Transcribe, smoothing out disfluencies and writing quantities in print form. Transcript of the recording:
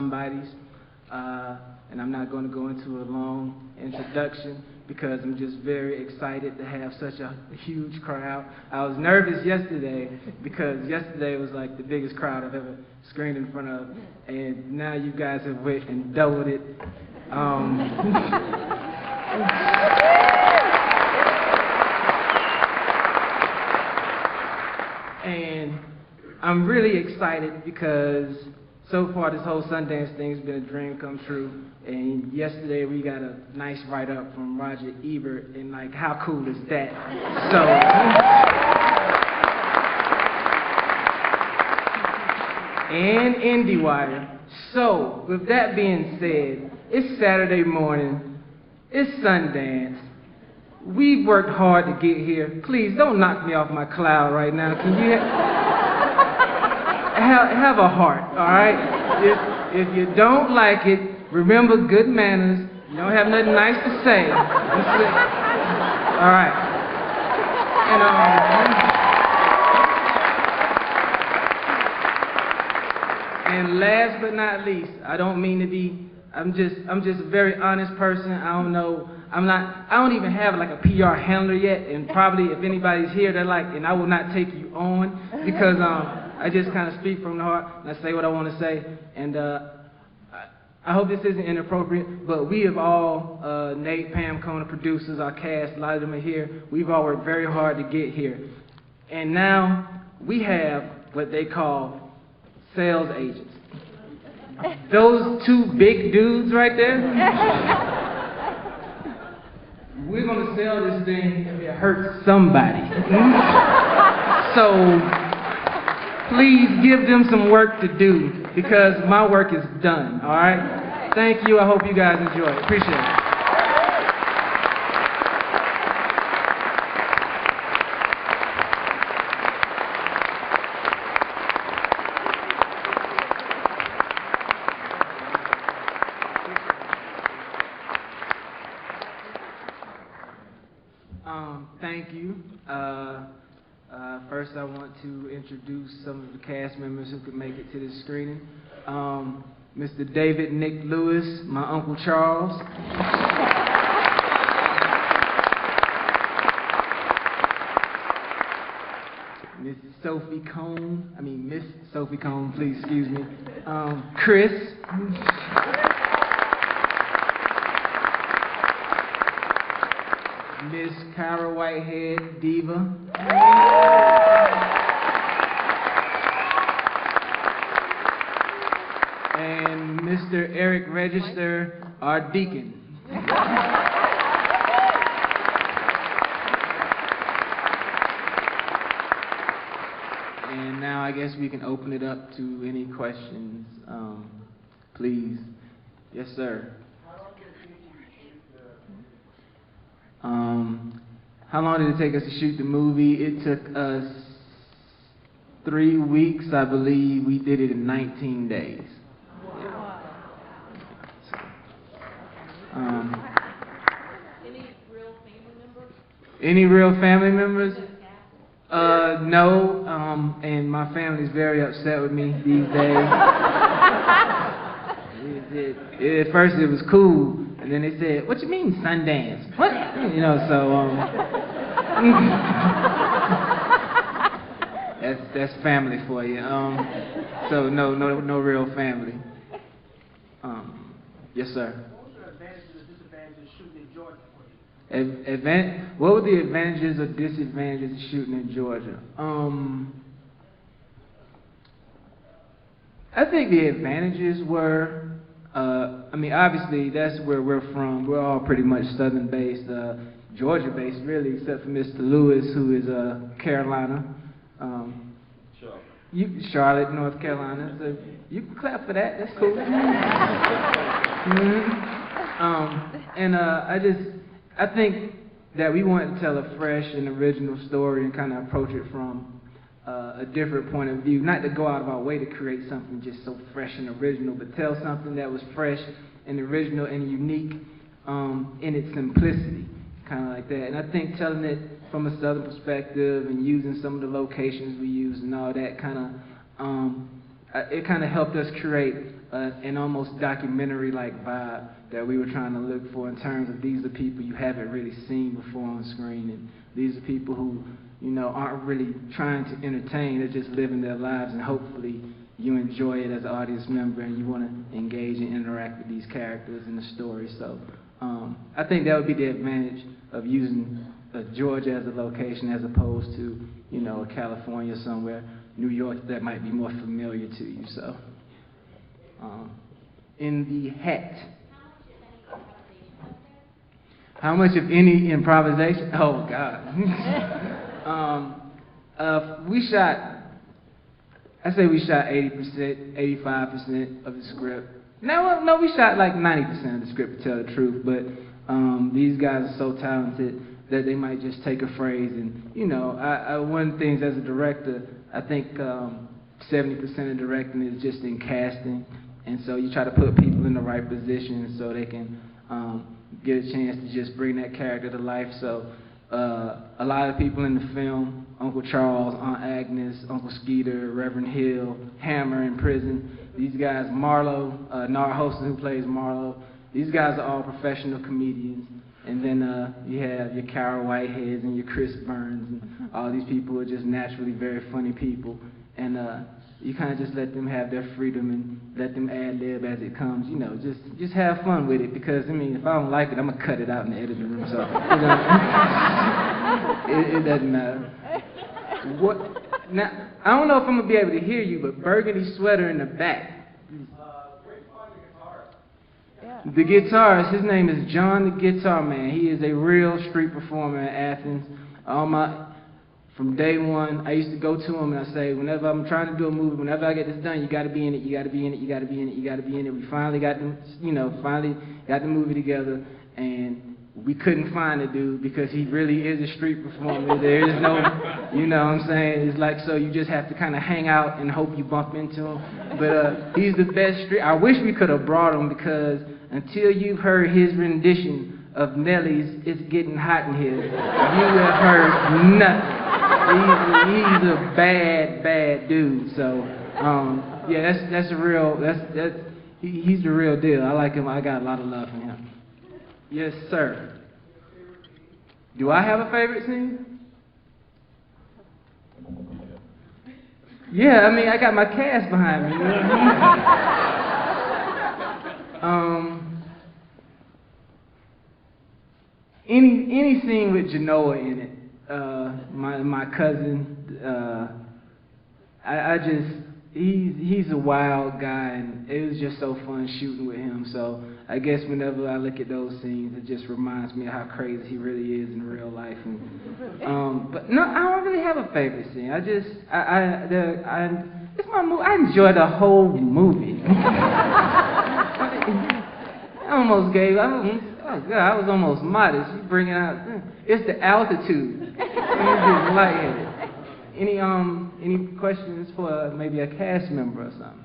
Somebodies, and I'm not going to go into a long introduction because I'm just very excited to have such a huge crowd. I was nervous yesterday because yesterday was like the biggest crowd I've ever screened in front of, and now you guys have went and doubled it. And I'm really excited because so far this whole Sundance thing's been a dream come true. And yesterday we got a nice write-up from Roger Ebert, and like, how cool is that? So, and IndieWire. So, with that being said, it's Saturday morning, it's Sundance. We've worked hard to get here. Please don't knock me off my cloud right now. Can you have a heart, all right? If you don't like it, remember good manners. You don't have nothing nice to say. All right. And last but not least, I don't mean to be. I'm just a very honest person. I don't even have like a PR handler yet, and probably if anybody's here, they're like, and I will not take you on because I just kind of speak from the heart and I say what I want to say. And I hope this isn't inappropriate, but we have all, Nate, Pam, Kona, producers, our cast, a lot of them are here. We've all worked very hard to get here. And now we have what they call sales agents. Those two big dudes right there, we're going to sell this thing if it hurts somebody. So please give them some work to do because my work is done, all right? Thank you. I hope you guys enjoy it. Appreciate it. Thank you. First, I want to introduce some of the cast members who could make it to this screening. Mr. David Nick Lewis, my Uncle Charles. Miss Sophie Cone, please excuse me. Chris. Miss Kyra Whitehead, Diva. And Mr. Eric Register, our Deacon. And now I guess we can open it up to any questions, please. Yes, sir. How long did it take us to shoot the movie? It took us 3 weeks, I believe. We did it in 19 days. Yeah. Any real family members? Any real family members? No, and my family's very upset with me these days. At first it was cool, and then they said, "What you mean Sundance? What?" You know, so that's family for you. So no real family. Yes, sir. What were the advantages and disadvantages of shooting in Georgia for you? What were the advantages or disadvantages of shooting in Georgia? I think the advantages were, obviously that's where we're from. We're all pretty much Southern-based, Georgia-based, really, except for Mr. Lewis, who is Carolina. Charlotte, North Carolina. So you can clap for that. That's cool. I think that we wanted to tell a fresh and original story and kind of approach it from a different point of view. Not to go out of our way to create something just so fresh and original, but tell something that was fresh and original and unique in its simplicity, kind of like that. And I think telling it from a Southern perspective and using some of the locations we use and all that kind of, it kind of helped us create an almost documentary-like vibe that we were trying to look for in terms of these are people you haven't really seen before on screen, and these are people who, you know, aren't really trying to entertain, they're just living their lives, and hopefully you enjoy it as an audience member and you want to engage and interact with these characters in the story. So I think that would be the advantage of using Georgia as a location as opposed to, you know, California somewhere, New York, that might be more familiar to you. So in the hat. How much, if any, improvisation? Oh, God. We shot, I say we shot 80%, 85% of the script. No, we shot like 90% of the script, to tell the truth, but these guys are so talented that they might just take a phrase and, you know, one of the things as a director, I think 70% of directing is just in casting, and so you try to put people in the right position so they can get a chance to just bring that character to life. So a lot of people in the film, Uncle Charles, Aunt Agnes, Uncle Skeeter, Reverend Hill, Hammer in prison, these guys, Marlowe, Nard Holston, who plays Marlowe, these guys are all professional comedians. And then you have your Carol Whiteheads and your Chris Burns, and all these people are just naturally very funny people. And you kind of just let them have their freedom and let them ad-lib as it comes. You know, just have fun with it, because, I mean, if I don't like it, I'm going to cut it out in the editing room. So it doesn't matter. Now, I don't know if I'm going to be able to hear you, but burgundy sweater in the back. The guitarist, his name is John the Guitar Man. He is a real street performer in Athens. From day one, I used to go to him and I say, whenever I'm trying to do a movie, whenever I get this done, you got to be in it, you got to be in it, you got to be in it, you got to be in it. We finally got the movie together, and we couldn't find the dude because he really is a street performer. There is no, you know what I'm saying? It's like, so you just have to kind of hang out and hope you bump into him. But he's the best street. I wish we could have brought him, because until you've heard his rendition of Nelly's It's Getting Hot in Here, you have heard nothing. He's a bad dude. So, yeah, that's a real, he's the real deal. I like him. I got a lot of love for him. Yes, sir. Do I have a favorite scene? Yeah, I mean, I got my cast behind me. You know what I mean? Any scene with Genoa in it. My cousin, he's a wild guy, and it was just so fun shooting with him. So I guess whenever I look at those scenes, it just reminds me of how crazy he really is in real life. And, but no, I don't really have a favorite scene. It's my movie. I enjoy the whole movie. Oh God, I was almost modest. You bring it out. It's the altitude. I'm just lightheaded. Any questions for maybe a cast member or something?